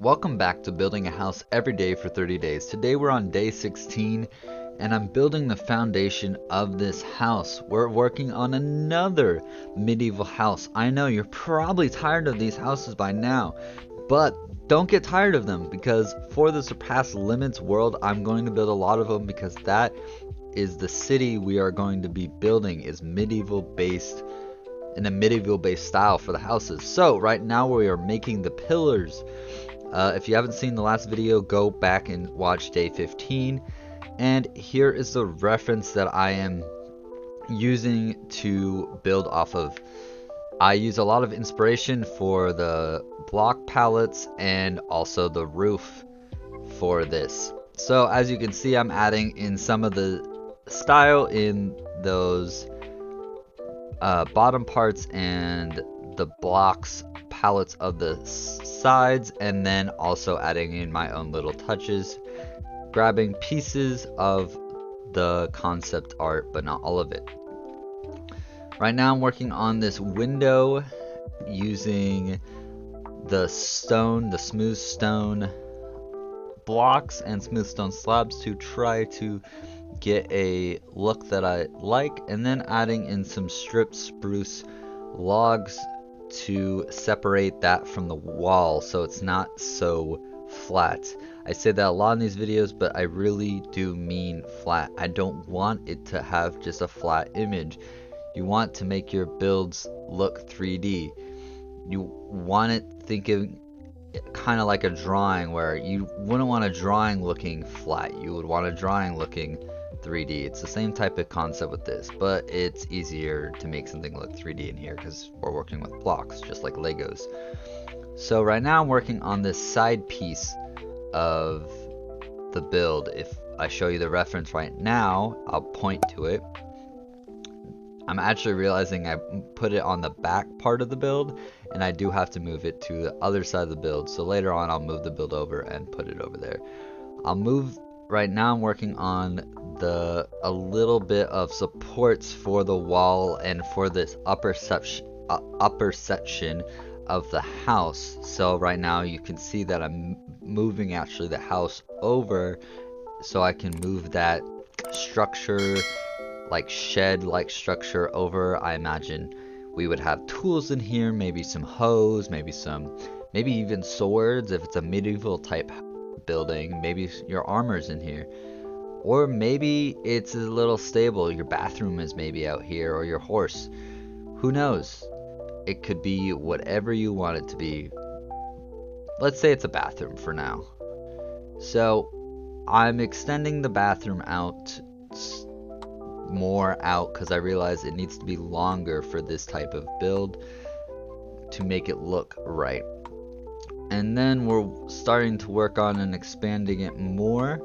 Welcome back to building a house every day for 30 days. Today we're on day 16 and I'm building the foundation of this house. We're working on another medieval house. I know you're probably tired of these houses by now, but don't get tired of them because for the Surpass Limits world, I'm going to build a lot of them because that is the city we are going to be building is medieval based in a medieval based style for the houses. So right now we are making the pillars. If you haven't seen the last video, go back and watch day 15. And here is the reference that I am using to build off of. I use a lot of inspiration for the block palettes and also the roof for this. So as you can see, I'm adding in some of the style in those bottom parts and the blocks palettes of the sides, and then also adding in my own little touches, grabbing pieces of the concept art but not all of it. Right now I'm working on this window using the smooth stone blocks and smooth stone slabs to try to get a look that I like, and then adding in some stripped spruce logs to separate that from the wall so it's not so flat. I say that a lot in these videos, but I really do mean flat. I don't want it to have just a flat image. You want to make your builds look 3D. You want it thinking kind of like a drawing, where you wouldn't want a drawing looking flat. You would want a drawing looking 3D. It's the same type of concept with this, but it's easier to make something look 3D in here because we're working with blocks just like Legos. So right now I'm working on this side piece of the build. If I show you the reference right now, I'll point to it. I'm actually realizing I put it on the back part of the build and I do have to move it to the other side of the build. So later on I'll move the build over and put it over there. Right now I'm working on a little bit of supports for the wall and for this upper section of the house. So right now you can see that I'm moving actually the house over so I can move that structure, like shed like structure, over. I imagine we would have tools in here, maybe some hoes, maybe even swords if it's a medieval type building. Maybe your armor's in here, or maybe it's a little stable. Your bathroom is maybe out here, or your horse. Who knows? It could be whatever you want it to be. Let's say it's a bathroom for now. So I'm extending the bathroom more out because I realize it needs to be longer for this type of build to make it look right. And then we're starting to work on and expanding it more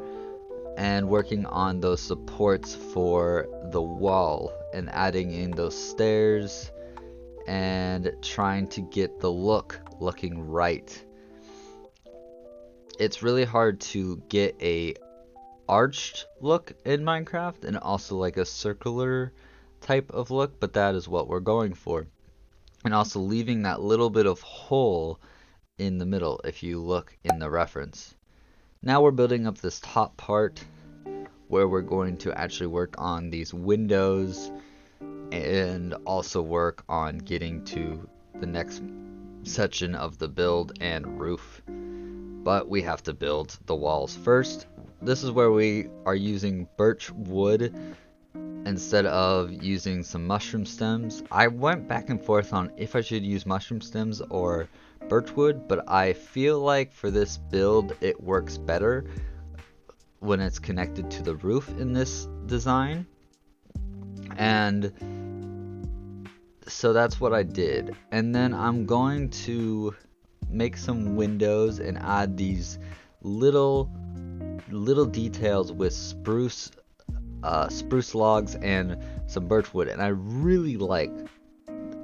and working on those supports for the wall and adding in those stairs and trying to get the looking right. It's really hard to get a arched look in Minecraft and also like a circular type of look, but that is what we're going for. And also leaving that little bit of hole in the middle if you look in the reference. Now we're building up this top part where we're going to actually work on these windows and also work on getting to the next section of the build and roof. But we have to build the walls first. This is where we are using birch wood instead of using some mushroom stems. I went back and forth on if I should use mushroom stems or birchwood, but I feel like for this build it works better when it's connected to the roof in this design. And so that's what I did. And then I'm going to make some windows and add these little details with spruce logs and some birchwood. And I really like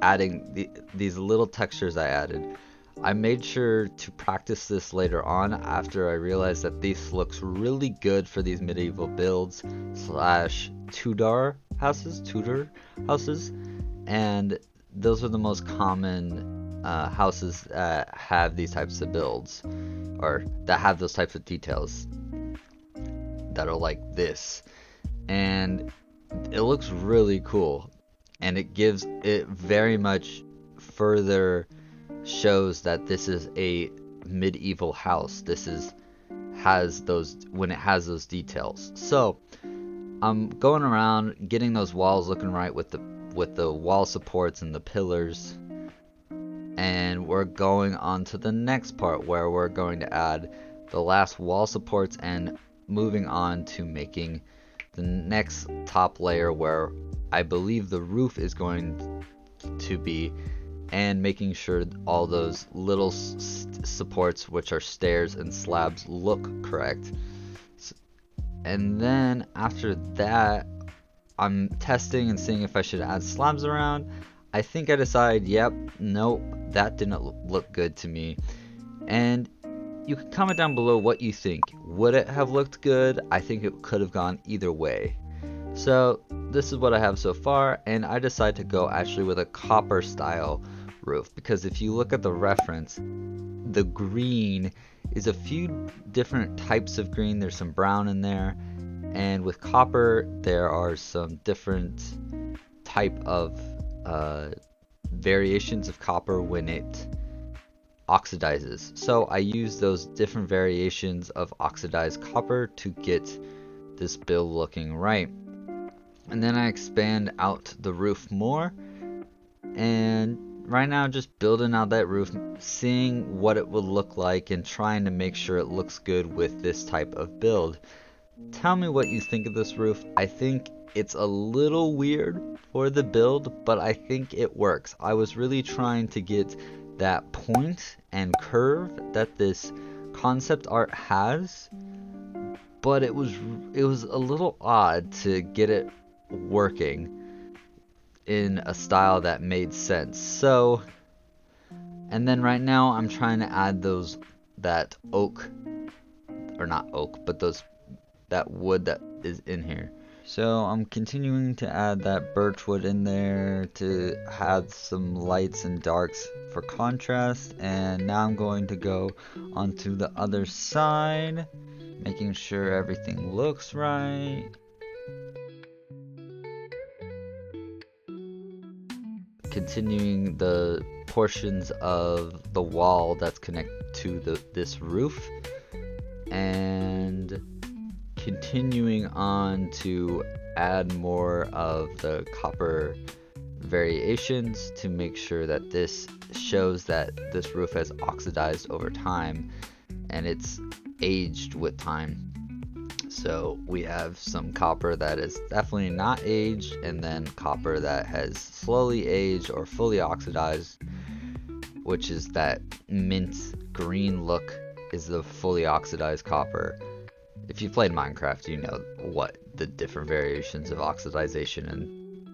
adding these little textures I added. I made sure to practice this later on after I realized that this looks really good for these medieval builds / Tudor houses, and those are the most common houses that have these types of builds, or that have those types of details that are like this. And it looks really cool, and it very much further shows that this is a medieval house. Has those details. So I'm going around getting those walls looking right with the wall supports and the pillars, and we're going on to the next part where we're going to add the last wall supports and moving on to making the next top layer where I believe the roof is going to be, and making sure all those little supports, which are stairs and slabs, look correct. And then after that, I'm testing and seeing if I should add slabs around. I think I decided, yep, nope, that didn't look good to me. And you can comment down below what you think. Would it have looked good? I think it could have gone either way. So this is what I have so far, and I decided to go actually with a copper style roof, because if you look at the reference, the green is a few different types of green. There's some brown in there, and with copper there are some different type of variations of copper when it oxidizes. So I use those different variations of oxidized copper to get this build looking right. And then I expand out the roof more, and right now just building out that roof, seeing what it would look like and trying to make sure it looks good with this type of build. Tell me what you think of this roof. I think it's a little weird for the build, but I think it works. I was really trying to get that point and curve that this concept art has, but it was a little odd to get it working in a style that made sense. So, and then right now I'm trying to add that oak, or not oak, but that wood that is in here. So I'm continuing to add that birch wood in there to have some lights and darks for contrast, and now I'm going to go onto the other side, making sure everything looks right. Continuing the portions of the wall that's connected to this roof, and continuing on to add more of the copper variations to make sure that this shows that this roof has oxidized over time and it's aged with time. So we have some copper that is definitely not aged, and then copper that has slowly aged or fully oxidized, which is that mint green look is the fully oxidized copper. If you played Minecraft, you know what the different variations of oxidization in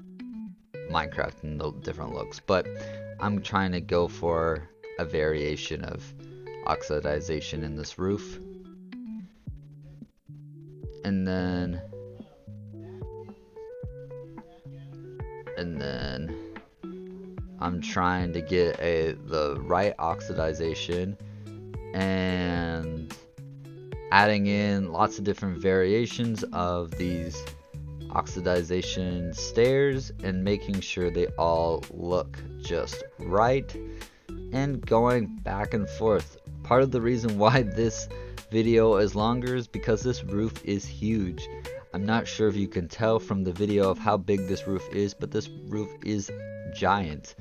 Minecraft and the different looks, but I'm trying to go for a variation of oxidization in this roof. And then I'm trying to get the right oxidization and adding in lots of different variations of these oxidization stairs and making sure they all look just right, and going back and forth. Part of the reason why this video is longer is because this roof is huge. I'm not sure if you can tell from the video of how big this roof is, but this roof is giant.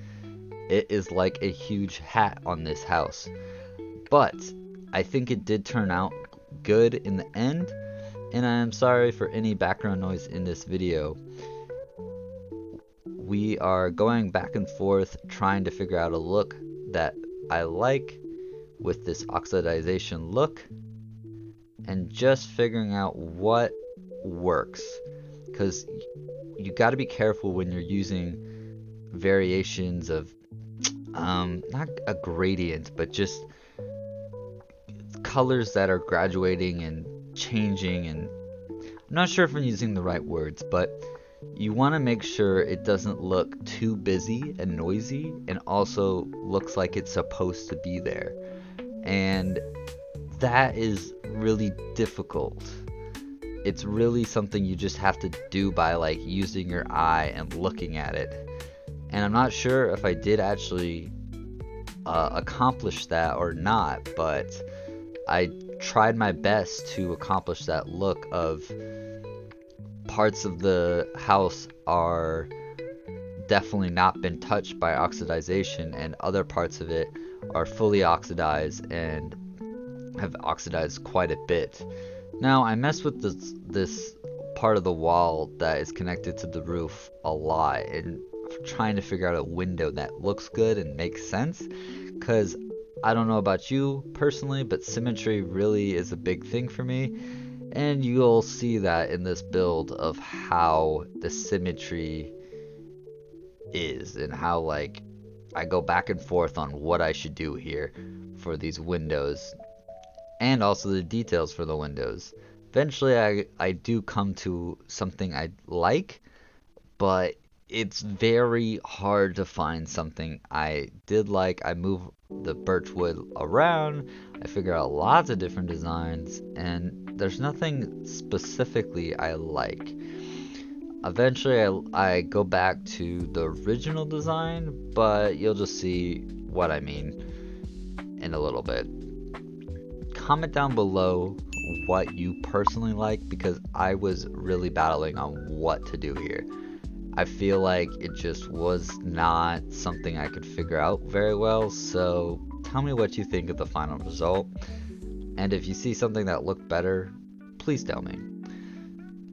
It is like a huge hat on this house. But I think it did turn out good in the end, and I am sorry for any background noise in this video. We are going back and forth trying to figure out a look that I like with this oxidization look, and just figuring out what works, because you got to be careful when you're using variations of not a gradient, but just colors that are graduating and changing, and I'm not sure if I'm using the right words, but You want to make sure it doesn't look too busy and noisy and also looks like it's supposed to be there. And that is really difficult. It's really something you just have to do by like using your eye and looking at it. And I'm not sure if I did actually accomplish that or not, but I tried my best to accomplish that look of parts of the house are definitely not been touched by oxidization, and other parts of it are fully oxidized and have oxidized quite a bit. Now I messed with this part of the wall that is connected to the roof a lot, and trying to figure out a window that looks good and makes sense, because I don't know about you personally, but symmetry really is a big thing for me, and you'll see that in this build of how the symmetry is and how like I go back and forth on what I should do here for these windows and also the details for the windows. Eventually I do come to something I like, but it's very hard to find something I did like. I move the birch wood around, I figure out lots of different designs, and there's nothing specifically I like. Eventually I go back to the original design, but you'll just see what I mean in a little bit. Comment down below what you personally like, because I was really battling on what to do here. I feel like it just was not something I could figure out very well, so tell me what you think of the final result, and if you see something that looked better, please tell me.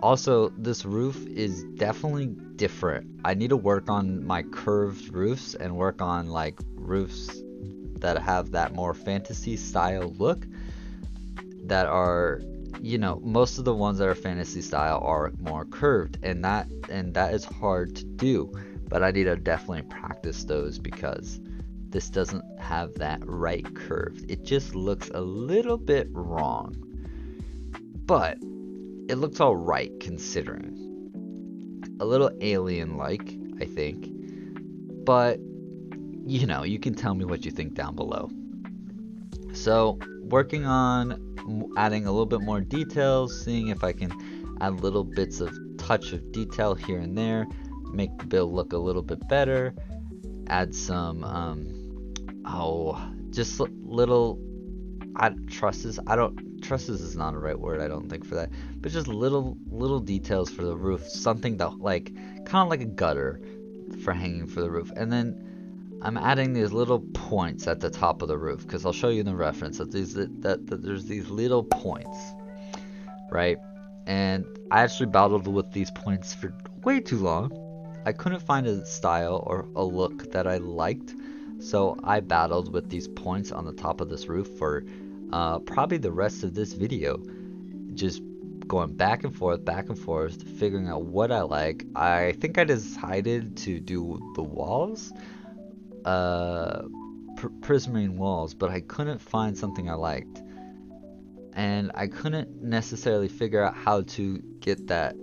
Also, this roof is definitely different. I need to work on my curved roofs and work on like roofs that have that more fantasy style look, that are, you know, most of the ones that are fantasy style are more curved, and that is hard to do, but I need to definitely practice those because this doesn't have that right curve. It just looks a little bit wrong, but it looks all right considering. A little alien like, I think, but you know, you can tell me what you think down below. So working on adding a little bit more details, seeing if I can add little bits of touch of detail here and there, make the build look a little bit better, add some just little trusses. Trusses is not a right word, I don't think, for that, but just little details for the roof, something that like kind of like a gutter for hanging for the roof. And then I'm adding these little points at the top of the roof, because I'll show you in the reference that there's these little points, right? And I actually battled with these points for way too long. I couldn't find a style or a look that I liked, so I battled with these points on the top of this roof for probably the rest of this video, just going back and forth, figuring out what I like. I think I decided to do the walls, prismarine walls, but I couldn't find something I liked, and I couldn't necessarily figure out how to get that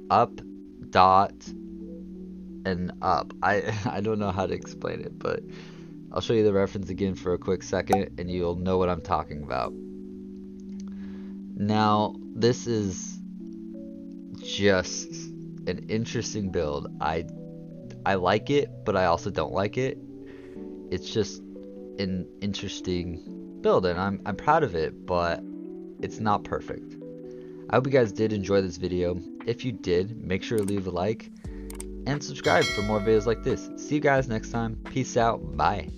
up dot and up. I don't know how to explain it, but I'll show you the reference again for a quick second and you'll know what I'm talking about. Now this is just an interesting build. I like it, but I also don't like it. It's just an interesting build, and I'm proud of it, but it's not perfect. I hope you guys did enjoy this video. If you did, make sure to leave a like and subscribe for more videos like this. See you guys next time. Peace out. Bye.